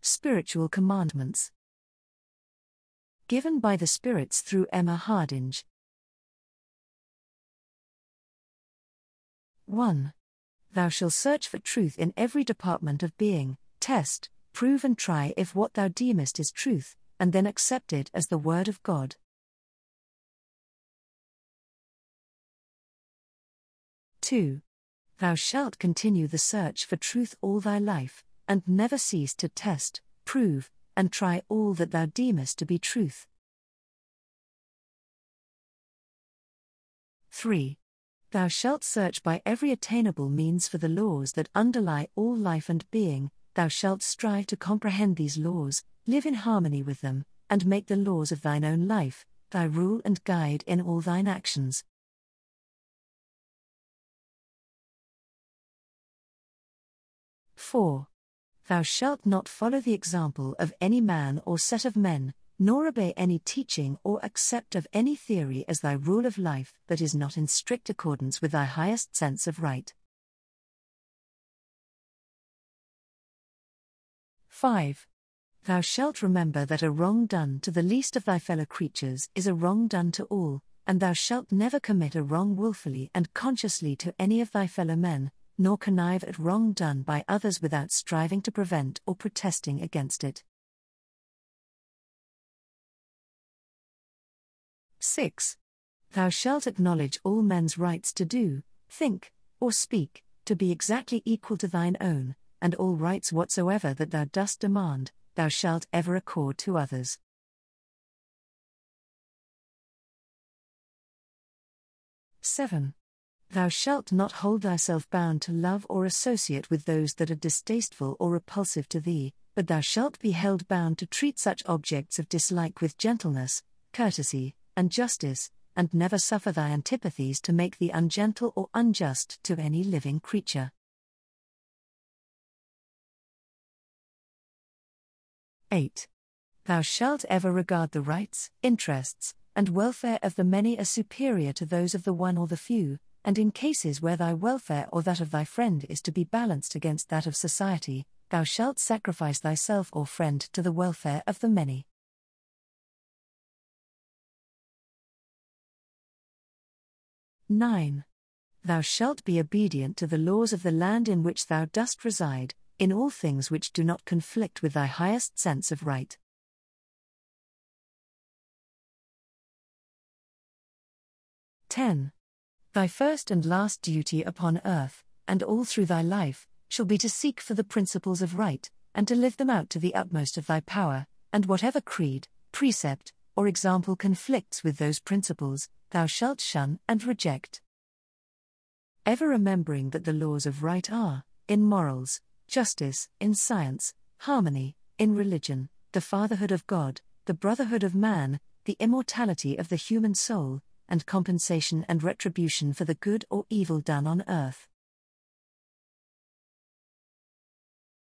Spiritual Commandments. Given by the Spirits through Emma Hardinge. 1. Thou shalt search for truth in every department of being, test, prove and try if what thou deemest is truth, and then accept it as the word of God. 2. Thou shalt continue the search for truth all thy life, and never cease to test, prove, and try all that thou deemest to be truth. 3. Thou shalt search by every attainable means for the laws that underlie all life and being, thou shalt strive to comprehend these laws, live in harmony with them, and make the laws of thine own life thy rule and guide in all thine actions. 4. Thou shalt not follow the example of any man or set of men, nor obey any teaching or accept of any theory as thy rule of life that is not in strict accordance with thy highest sense of right. 5. Thou shalt remember that a wrong done to the least of thy fellow creatures is a wrong done to all, and thou shalt never commit a wrong wilfully and consciously to any of thy fellow men, nor connive at wrong done by others without striving to prevent or protesting against it. 6. Thou shalt acknowledge all men's rights to do, think, or speak, to be exactly equal to thine own, and all rights whatsoever that thou dost demand, thou shalt ever accord to others. 7. Thou shalt not hold thyself bound to love or associate with those that are distasteful or repulsive to thee, but thou shalt be held bound to treat such objects of dislike with gentleness, courtesy, and justice, and never suffer thy antipathies to make thee ungentle or unjust to any living creature. 8. Thou shalt ever regard the rights, interests, and welfare of the many as superior to those of the one or the few, and in cases where thy welfare or that of thy friend is to be balanced against that of society, thou shalt sacrifice thyself or friend to the welfare of the many. 9. Thou shalt be obedient to the laws of the land in which thou dost reside, in all things which do not conflict with thy highest sense of right. 10. Thy first and last duty upon earth, and all through thy life, shall be to seek for the principles of right, and to live them out to the utmost of thy power, and whatever creed, precept, or example conflicts with those principles, thou shalt shun and reject. Ever remembering that the laws of right are, in morals, justice, in science, harmony, in religion, the fatherhood of God, the brotherhood of man, the immortality of the human soul, and compensation and retribution for the good or evil done on earth.